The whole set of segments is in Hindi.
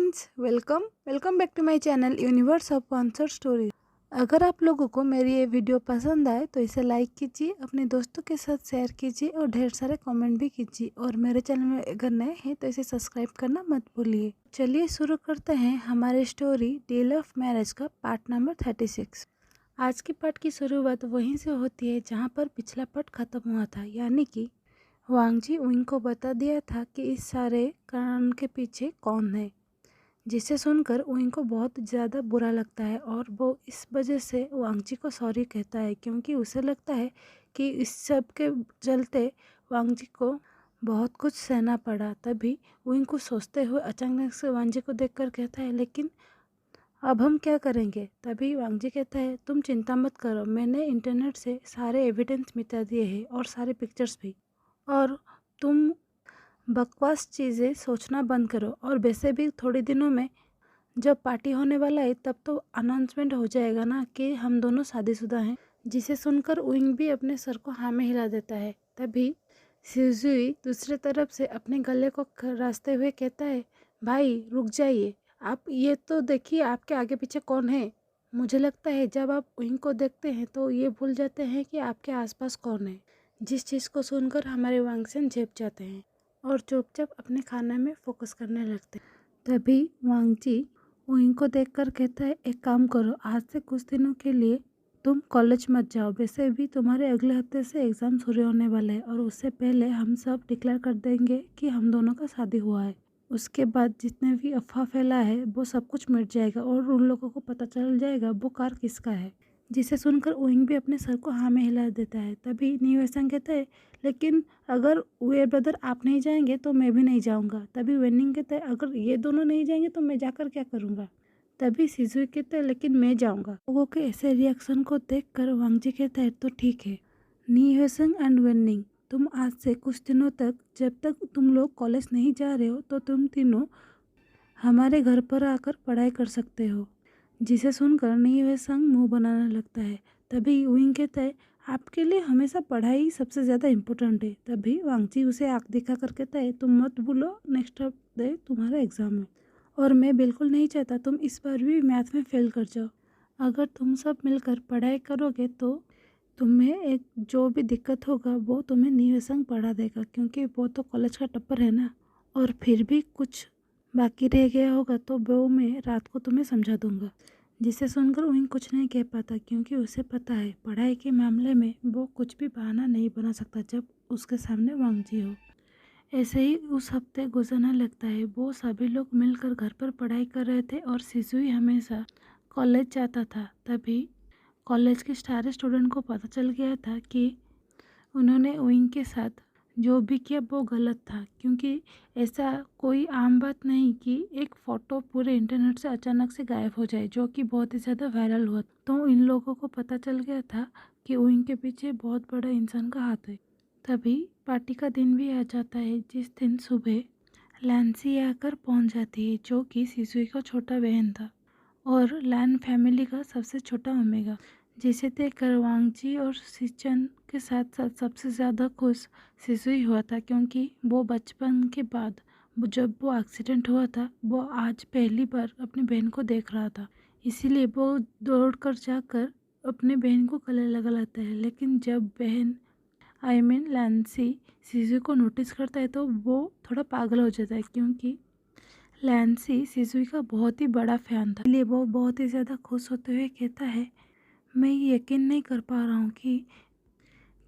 Friends, welcome back to my channel universe of answer story. अगर आप लोगों को मेरी ये वीडियो पसंद आए तो इसे लाइक कीजिए, अपने दोस्तों के साथ शेयर कीजिए और ढेर सारे कमेंट भी कीजिए। और मेरे चैनल में अगर नए हैं तो इसे सब्सक्राइब करना मत भूलिए। चलिए शुरू करते हैं हमारी स्टोरी डील ऑफ मैरिज का पार्ट नंबर 36। आज के पार्ट की शुरुआत वहीं से होती है जहाँ पर पिछला पार्ट खत्म हुआ था, यानी कि वांगजी उइंग को बता दिया था कि इस सारे कारण के पीछे कौन है, जिसे सुनकर उइंग को बहुत ज़्यादा बुरा लगता है और वो इस वजह से वांगजी को सॉरी कहता है, क्योंकि उसे लगता है कि इस सब के चलते वांगजी को बहुत कुछ सहना पड़ा। तभी उइंग को सोचते हुए अचानक से वांगजी को देखकर कहता है, लेकिन अब हम क्या करेंगे। तभी वांगजी कहता है, तुम चिंता मत करो, मैंने इंटरनेट से सारे एविडेंस मिटा दिए हैं और सारे पिक्चर्स भी, और तुम बकवास चीज़ें सोचना बंद करो। और वैसे भी थोड़े दिनों में जब पार्टी होने वाला है तब तो अनाउंसमेंट हो जाएगा ना कि हम दोनों शादीशुदा हैं। जिसे सुनकर उइंग भी अपने सर को हाँ में हिला देता है। तभी सिजुई दूसरे तरफ से अपने गले को खराशते हुए कहता है, भाई रुक जाइए, आप ये तो देखिए आपके आगे पीछे कौन है। मुझे लगता है जब आप उइंग को देखते हैं तो ये भूल जाते हैं कि आपके आसपास कौन है। जिस चीज़ को सुनकर हमारे वांगसेन झेप जाते हैं और चुपचाप अपने खाने में फोकस करने लगते हैं। तभी वांगजी उइंग को देखकर कहता है, एक काम करो, आज से कुछ दिनों के लिए तुम कॉलेज मत जाओ। वैसे भी तुम्हारे अगले हफ्ते से एग्ज़ाम शुरू होने वाले हैं और उससे पहले हम सब डिक्लेयर कर देंगे कि हम दोनों का शादी हुआ है। उसके बाद जितने भी अफवाह फैला है वो सब कुछ मिट जाएगा और उन लोगों को पता चल जाएगा वो कार किसका है। जिसे सुनकर उइंग भी अपने सर को हाँ में हिला देता है। तभी न्यूएसंग कहता है, लेकिन अगर वे ब्रदर आप नहीं जाएंगे तो मैं भी नहीं जाऊंगा। तभी वेनिंग कहता है, अगर ये दोनों नहीं जाएंगे तो मैं जाकर क्या करूंगा। तभी सिजुई कहता है, लेकिन मैं जाऊंगा। लोगों के ऐसे रिएक्शन को देखकर वांगजी कहता है, तो ठीक है न्यूएसंग एंड वेनिंग, तुम आज से कुछ दिनों तक, जब तक तुम लोग कॉलेज नहीं जा रहे हो, तो तुम तीनों हमारे घर पर आकर पढ़ाई कर सकते हो। जिसे सुनकर न्यूएसंग मुंह बनाने लगता है। तभी उइंग कहता है, आपके लिए हमेशा पढ़ाई सबसे ज़्यादा इम्पोर्टेंट है। तभी वांगजी उसे आँख दिखा कर कहता है, तुम मत भूलो नेक्स्ट डे तुम्हारा एग्ज़ाम है और मैं बिल्कुल नहीं चाहता तुम इस बार भी मैथ में फेल कर जाओ। अगर तुम सब मिलकर पढ़ाई करोगे तो तुम्हें एक जो भी दिक्कत होगा वो तुम्हें न्यूएसंग पढ़ा देगा, क्योंकि वो तो कॉलेज का टॉपर है ना। और फिर भी कुछ बाकी रह गया होगा तो वो मैं रात को तुम्हें समझा दूंगा। जिसे सुनकर उइंग कुछ नहीं कह पाता, क्योंकि उसे पता है पढ़ाई के मामले में वो कुछ भी बहाना नहीं बना सकता जब उसके सामने वांगजी हो। ऐसे ही उस हफ्ते गुजरने लगता है। वो सभी लोग मिलकर घर पर पढ़ाई कर रहे थे और सिजुई हमेशा कॉलेज जाता था। तभी कॉलेज के सारे स्टूडेंट को पता चल गया था कि उन्होंने उइंग के साथ जो भी किया वो गलत था, क्योंकि ऐसा कोई आम बात नहीं कि एक फ़ोटो पूरे इंटरनेट से अचानक से गायब हो जाए, जो कि बहुत ही ज़्यादा वायरल हुआ। तो इन लोगों को पता चल गया था कि उइंग के पीछे बहुत बड़ा इंसान का हाथ है। तभी पार्टी का दिन भी आ जाता है, जिस दिन सुबह लैन्सी आकर पहुंच जाती है, जो कि सिजुई का छोटा बहन था और लैन फैमिली का सबसे छोटा ओमेगा। जिसे देखकर वांगजी और सिचन के साथ साथ सबसे ज़्यादा खुश सिजुई हुआ था, क्योंकि वो बचपन के बाद जब वो एक्सीडेंट हुआ था वो आज पहली बार अपनी बहन को देख रहा था। इसीलिए वो दौड़कर जाकर अपने बहन को गले लगा लेता है। लेकिन जब बहन लैन्सी सिजुई को नोटिस करता है तो वो थोड़ा पागल हो जाता है, क्योंकि लैन्सी सिजुई का बहुत ही बड़ा फ़ैन था। इसलिए वो बहुत ही ज़्यादा खुश होते हुए कहता है, मैं यकीन नहीं कर पा रहा हूँ कि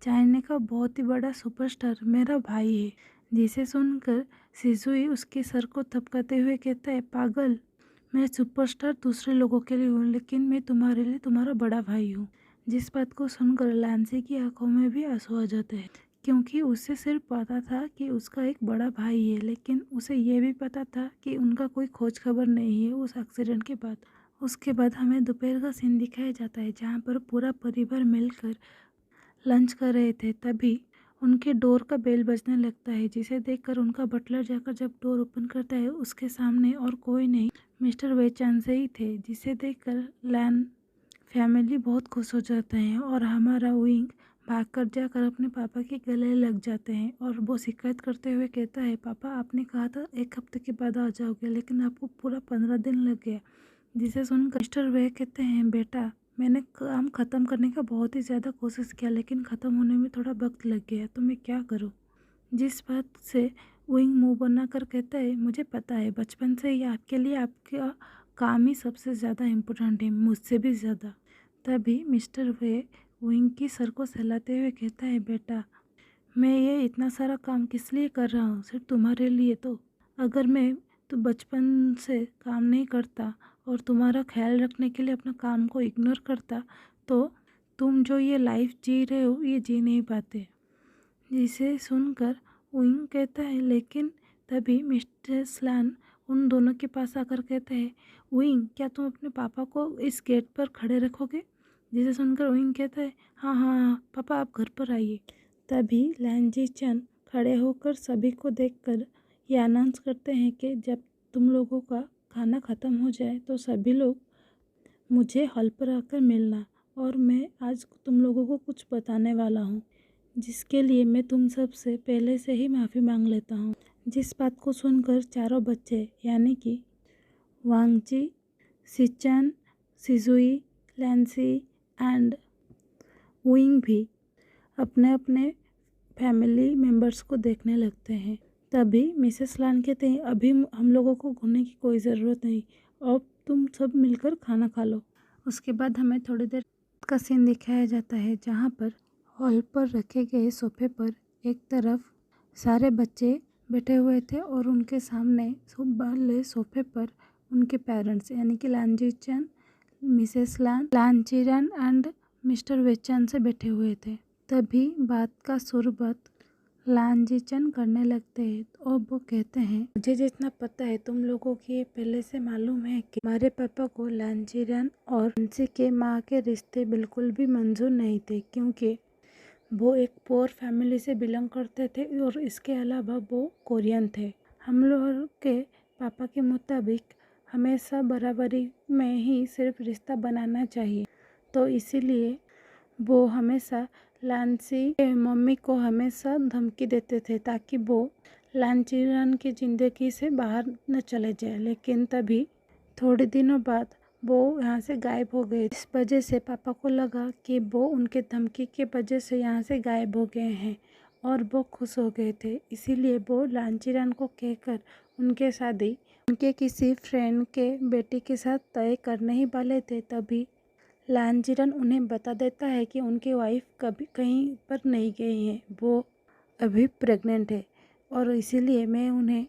चाइना का बहुत ही बड़ा सुपरस्टार मेरा भाई है। जिसे सुनकर सिजुई उसके सर को थपकाते हुए कहता है, पागल, मैं सुपरस्टार दूसरे लोगों के लिए हूँ, लेकिन मैं तुम्हारे लिए तुम्हारा बड़ा भाई हूँ। जिस बात को सुनकर लैन्सी की आंखों में भी आंसू आ जाते हैं, क्योंकि उसे सिर्फ पता था कि उसका एक बड़ा भाई है, लेकिन उसे ये भी पता था कि उनका कोई खोज खबर नहीं है उस एक्सीडेंट के बाद। उसके बाद हमें दोपहर का सीन दिखाया जाता है, जहाँ पर पूरा परिवार मिलकर लंच कर रहे थे। तभी उनके डोर का बेल बजने लगता है, जिसे देखकर उनका बटलर जाकर जब डोर ओपन करता है, उसके सामने और कोई नहीं मिस्टर वे चांसे ही थे। जिसे देखकर लैन फैमिली बहुत खुश हो जाते हैं और हमारा उइंग भागकर जाकर अपने पापा के गले लग जाते हैं और वो शिकायत करते हुए कहता है, पापा आपने कहा था 1 हफ्ते के बाद आ जाओगे, लेकिन आपको पूरा 15 दिन लग गया। जिसे सुनकर मिस्टर वे कहते हैं, बेटा मैंने काम ख़त्म करने का बहुत ही ज़्यादा कोशिश किया, लेकिन ख़त्म होने में थोड़ा वक्त लग गया, तो मैं क्या करूँ। जिस बात से विंग मुंह बनाकर कहता है, मुझे पता है बचपन से ही आपके लिए आपका काम ही सबसे ज़्यादा इम्पोर्टेंट है, मुझसे भी ज़्यादा। तभी मिस्टर वे विंग की सर को सहलाते हुए कहता है, बेटा मैं ये इतना सारा काम किस लिए कर रहा हूँ, सिर्फ तुम्हारे लिए। तो अगर मैं तो बचपन से काम नहीं करता और तुम्हारा ख्याल रखने के लिए अपना काम को इग्नोर करता, तो तुम जो ये लाइफ जी रहे हो ये जी नहीं पाते। जिसे सुनकर विंग कहता है, लेकिन तभी मिस्टर स्लान उन दोनों के पास आकर कहते हैं, विंग क्या तुम अपने पापा को इस गेट पर खड़े रखोगे। जिसे सुनकर विंग कहता है, हाँ हाँ हाँ पापा आप घर पर आइए। तभी लैन जी चैन खड़े होकर सभी को देखकर ये अनाउंस करते हैं कि जब तुम लोगों का खाना ख़त्म हो जाए तो सभी लोग मुझे हॉल पर आकर मिलना, और मैं आज तुम लोगों को कुछ बताने वाला हूँ, जिसके लिए मैं तुम सब से पहले से ही माफ़ी मांग लेता हूँ। जिस बात को सुनकर चारों बच्चे यानी कि वांगजी, सिचान, सिजुई, लैंसी एंड विंग भी अपने अपने फैमिली मेम्बर्स को देखने लगते हैं। तभी मिसेस लान कहते हैं, अभी हम लोगों को घूमने की कोई ज़रूरत नहीं, अब तुम सब मिलकर खाना खा लो। उसके बाद हमें थोड़ी देर का सीन दिखाया जाता है, जहाँ पर हॉल पर रखे गए सोफे पर एक तरफ सारे बच्चे बैठे हुए थे और उनके सामने सब वाले सोफे पर उनके पेरेंट्स यानी कि लानजीचन, मिसेस लान, लानजीरन एंड मिस्टर वेचान से बैठे हुए थे। तभी बात का शुरुआत लानजीचन करने लगते हैं और वो कहते हैं, मुझे जितना पता है तुम लोगों की ये पहले से मालूम है कि हमारे पापा को लानजीरन और लानसी के माँ के रिश्ते बिल्कुल भी मंजूर नहीं थे, क्योंकि वो एक पुअर फैमिली से बिलोंग करते थे और इसके अलावा वो कोरियन थे। हम लोग के पापा के मुताबिक हमेशा बराबरी में ही सिर्फ रिश्ता बनाना चाहिए, तो इसीलिए वो हमेशा लानसी के मम्मी को हमेशा धमकी देते थे ताकि वो लानचीरन की ज़िंदगी से बाहर न चले जाए। लेकिन तभी थोड़े दिनों बाद वो यहाँ से गायब हो गए। इस वजह से पापा को लगा कि वो उनके धमकी के वजह से यहाँ से गायब हो गए हैं और वो खुश हो गए थे। इसीलिए वो लानचीरन को कहकर उनके शादी उनके किसी फ्रेंड के बेटी के साथ तय करने ही वाले थे। तभी लानजीरन उन्हें बता देता है कि उनकी वाइफ कभी कहीं पर नहीं गई है, वो अभी प्रेग्नेंट है और इसीलिए मैं उन्हें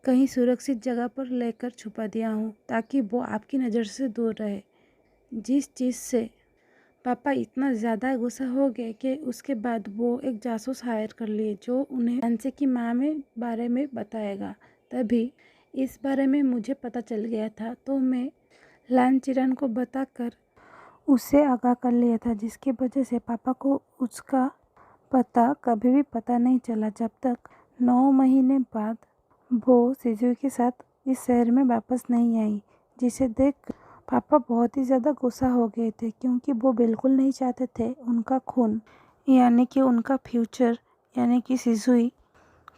कहीं सुरक्षित जगह पर लेकर छुपा दिया हूँ ताकि वो आपकी नज़र से दूर रहे। जिस चीज़ से पापा इतना ज़्यादा गुस्सा हो गए कि उसके बाद वो एक जासूस हायर कर लिए जो उन्हें लानसी की माँ में बारे में बताएगा। तभी इस बारे में मुझे पता चल गया था, तो मैं लानचीरन को बताकर उसे आगाह कर लिया था, जिसकी वजह से पापा को उसका पता कभी भी पता नहीं चला जब तक 9 महीने बाद वो सिजुई के साथ इस शहर में वापस नहीं आई। जिसे देख पापा बहुत ही ज़्यादा गुस्सा हो गए थे, क्योंकि वो बिल्कुल नहीं चाहते थे उनका खून यानी कि उनका फ्यूचर यानी कि सिजुई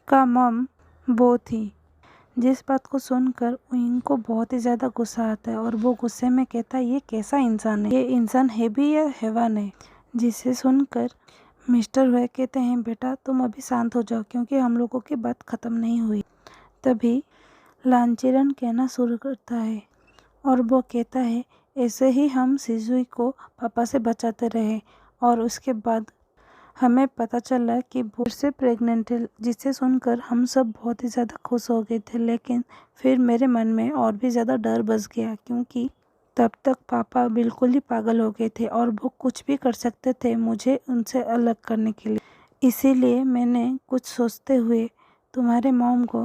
का मम वो थी। जिस बात को सुनकर विंग को बहुत ही ज़्यादा गुस्सा आता है और वो गुस्से में कहता है, ये कैसा इंसान है, ये इंसान है भी या हैवान है। जिसे सुनकर मिस्टर वे कहते हैं, बेटा तुम अभी शांत हो जाओ, क्योंकि हम लोगों की बात ख़त्म नहीं हुई। तभी लानचीरन कहना शुरू करता है और वो कहता है, ऐसे ही हम सिजुई को पापा से बचाते रहे और उसके बाद हमें पता चला कि वो से प्रेग्नेंट है। जिसे सुनकर हम सब बहुत ही ज़्यादा खुश हो गए थे, लेकिन फिर मेरे मन में और भी ज़्यादा डर बस गया, क्योंकि तब तक पापा बिल्कुल ही पागल हो गए थे और वो कुछ भी कर सकते थे मुझे उनसे अलग करने के लिए। इसीलिए मैंने कुछ सोचते हुए तुम्हारे मॉम को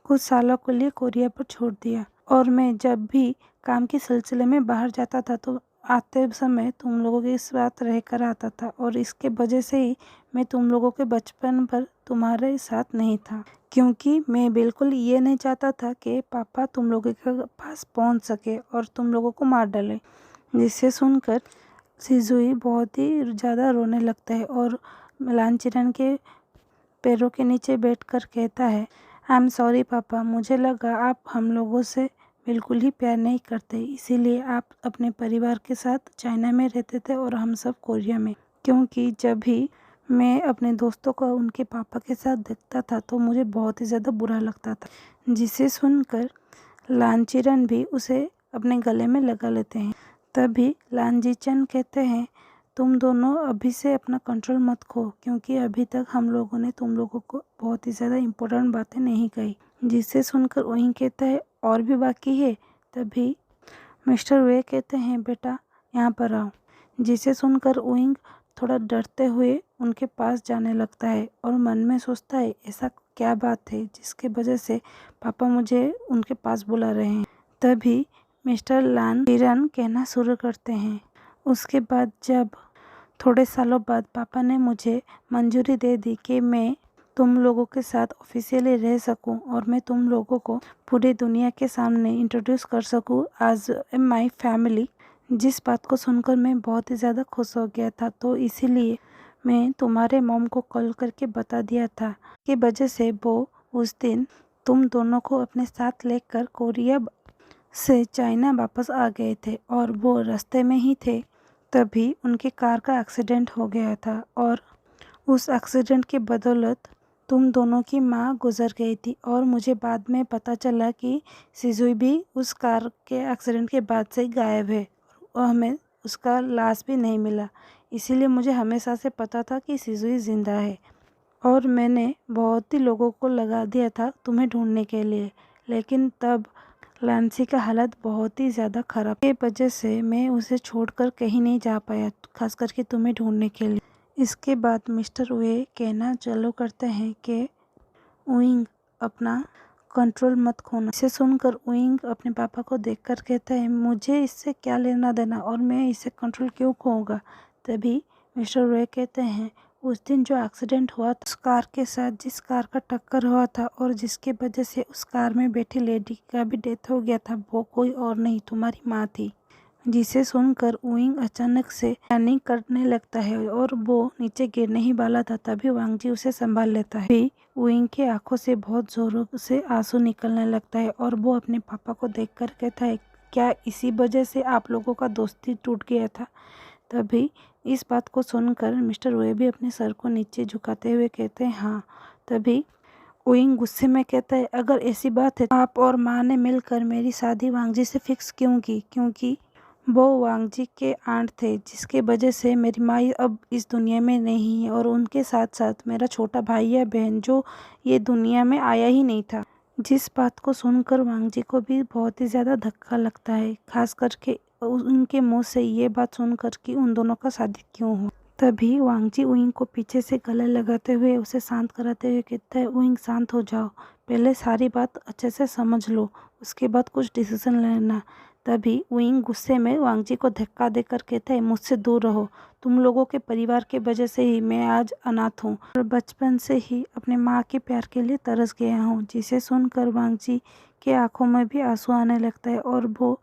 कुछ सालों के लिए कोरिया पर छोड़ दिया, और मैं जब भी काम के सिलसिले में बाहर जाता था तो आते समय तुम लोगों के साथ रह कर आता था, और इसके वजह से ही मैं तुम लोगों के बचपन पर तुम्हारे साथ नहीं था, क्योंकि मैं बिल्कुल ये नहीं चाहता था कि पापा तुम लोगों के पास पहुंच सके और तुम लोगों को मार डाले। जिसे सुनकर सिजुई बहुत ही ज़्यादा रोने लगता है और लांचीरन के पैरों के नीचे बैठकर कहता है, आई एम सॉरी पापा, मुझे लगा आप हम लोगों से बिल्कुल ही प्यार नहीं करते, इसीलिए आप अपने परिवार के साथ चाइना में रहते थे और हम सब कोरिया में। क्योंकि जब भी मैं अपने दोस्तों को उनके पापा के साथ देखता था तो मुझे बहुत ही ज़्यादा बुरा लगता था। जिसे सुनकर लांचीरन भी उसे अपने गले में लगा लेते हैं। तभी लांजीचन कहते हैं, तुम दोनों अभी से अपना कंट्रोल मत खो, क्योंकि अभी तक हम लोगों ने तुम लोगों को बहुत ही ज़्यादा इम्पोर्टेंट बातें नहीं कही। जिसे सुनकर वहीं कहता है, और भी बाकी है। तभी मिस्टर वे कहते हैं, बेटा यहाँ पर आओ। जिसे सुनकर ओइंग थोड़ा डरते हुए उनके पास जाने लगता है और मन में सोचता है, ऐसा क्या बात है जिसके वजह से पापा मुझे उनके पास बुला रहे हैं। तभी मिस्टर लान किरण कहना शुरू करते हैं, उसके बाद जब थोड़े सालों बाद पापा ने मुझे मंजूरी दे दी कि मैं तुम लोगों के साथ ऑफिशियली रह सकूं और मैं तुम लोगों को पूरी दुनिया के सामने इंट्रोड्यूस कर सकूं एज माई फैमिली। जिस बात को सुनकर मैं बहुत ही ज़्यादा खुश हो गया था, तो इसीलिए मैं तुम्हारे मॉम को कॉल करके बता दिया था कि वजह से वो उस दिन तुम दोनों को अपने साथ लेकर कोरिया से चाइना वापस आ गए थे और वो रास्ते में ही थे। तभी उनकी कार का एक्सीडेंट हो गया था और उस एक्सीडेंट की बदौलत तुम दोनों की माँ गुजर गई थी और मुझे बाद में पता चला कि सिजुई भी उस कार के एक्सीडेंट के बाद से गायब है और हमें उसका लाश भी नहीं मिला। इसीलिए मुझे हमेशा से पता था कि सिजुई ज़िंदा है और मैंने बहुत ही लोगों को लगा दिया था तुम्हें ढूंढने के लिए, लेकिन तब लांसी का हालत बहुत ही ज़्यादा ख़राब की वजह से मैं उसे छोड़कर कहीं नहीं जा पाया, खास करके तुम्हें ढूंढने के लिए। इसके बाद मिस्टर वे कहना चालू करते हैं कि उइंग अपना कंट्रोल मत खोना। इसे सुनकर उइंग अपने पापा को देखकर कहता है, मुझे इससे क्या लेना देना और मैं इसे कंट्रोल क्यों खोऊंगा। तभी मिस्टर वे कहते हैं, उस दिन जो एक्सीडेंट हुआ था उस कार के साथ जिस कार का टक्कर हुआ था और जिसके वजह से उस कार में बैठी लेडी का भी डेथ हो गया था, वो कोई और नहीं तुम्हारी माँ थी। जिसे सुनकर उइंग अचानक से पैनिक करने लगता है और वो नीचे गिरने ही वाला था। तभी वांगजी उसे संभाल लेता है। भी उइंग की आंखों से बहुत जोरों से आंसू निकलने लगता है और वो अपने पापा को देखकर कहता है, क्या इसी वजह से आप लोगों का दोस्ती टूट गया था। तभी इस बात को सुनकर मिस्टर वे भी अपने सर को नीचे झुकाते हुए कहते हैं, हाँ। तभी उइंग गुस्से में कहता है, अगर ऐसी बात है आप और माँ ने मिलकर मेरी शादी वांगजी से फिक्स क्यों की, क्योंकि वो वांगजी के आंट थे जिसके वजह से मेरी माँ अब इस दुनिया में नहीं है और उनके साथ साथ मेरा छोटा भाई या बहन जो ये दुनिया में आया ही नहीं था। जिस बात को सुनकर वांगजी को भी बहुत ही ज़्यादा धक्का लगता है, खास करके उनके मुंह से ये बात सुनकर कि उन दोनों का शादी क्यों हो। तभी वांगजी उइंग को पीछे से गले लगाते हुए उसे शांत कराते हुए कहता है, उइंग शांत हो जाओ, पहले सारी बात अच्छे से समझ लो, उसके बाद कुछ डिसीजन लेना। तभी उइंग गुस्से में वांगजी को धक्का देकर कहता है, मुझसे दूर रहो, तुम लोगों के परिवार के वजह से ही मैं आज अनाथ हूँ और बचपन से ही अपने माँ के प्यार के लिए तरस गया हूँ। जिसे सुनकर वांगजी के आंखों में भी आंसू आने लगता है और वो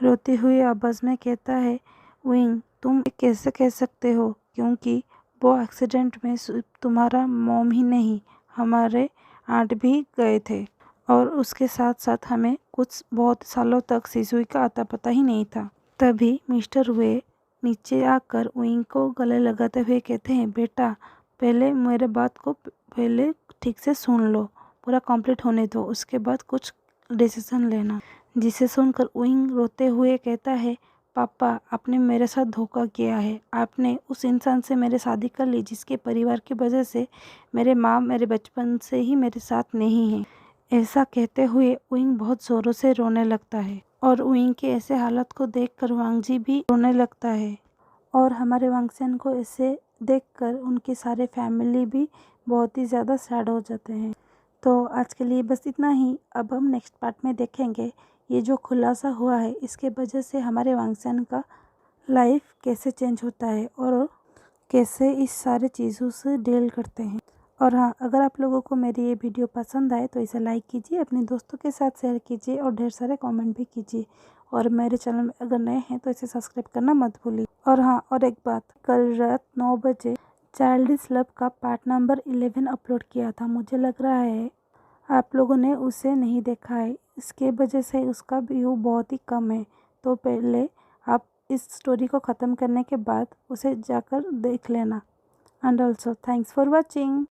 रोते हुए आवाज़ में कहता है, उइंग तुम कैसे कह सकते हो, क्योंकि वो एक्सीडेंट में सिर्फ तुम्हारा मॉम ही नहीं हमारे आंट भी गए थे और उसके साथ साथ हमें कुछ बहुत सालों तक सिजुई का अता पता ही नहीं था। तभी मिस्टर वे नीचे आकर उइंग को गले लगाते हुए कहते हैं, बेटा पहले मेरे बात को पहले ठीक से सुन लो, पूरा कंप्लीट होने दो, उसके बाद कुछ डिसीजन लेना। जिसे सुनकर उइंग रोते हुए कहता है, पापा आपने मेरे साथ धोखा किया है, आपने उस इंसान से मेरी शादी कर ली जिसके परिवार की वजह से मेरे माँ मेरे बचपन से ही मेरे साथ नहीं है। ऐसा कहते हुए उइंग बहुत ज़ोरों से रोने लगता है और उइंग के ऐसे हालत को देखकर वांगजी भी रोने लगता है और हमारे वांगसेन को ऐसे देखकर उनके सारे फैमिली भी बहुत ही ज़्यादा सैड हो जाते हैं। तो आज के लिए बस इतना ही। अब हम नेक्स्ट पार्ट में देखेंगे ये जो खुलासा हुआ है इसके वजह से हमारे वांगसेन का लाइफ कैसे चेंज होता है और कैसे इस सारे चीज़ों से डील करते हैं। और हाँ, अगर आप लोगों को मेरी ये वीडियो पसंद आए तो इसे लाइक कीजिए, अपने दोस्तों के साथ शेयर कीजिए और ढेर सारे कमेंट भी कीजिए। और मेरे चैनल में अगर नए हैं तो इसे सब्सक्राइब करना मत भूलिए। और हाँ, और एक बात, कल रात 9 बजे चाइल्डिश लव का पार्ट नंबर 11 अपलोड किया था। मुझे लग रहा है आप लोगों ने उसे नहीं देखा है, इसके वजह से उसका व्यू बहुत ही कम है। तो पहले आप इस स्टोरी को ख़त्म करने के बाद उसे जाकर देख लेना। And also thanks for watching.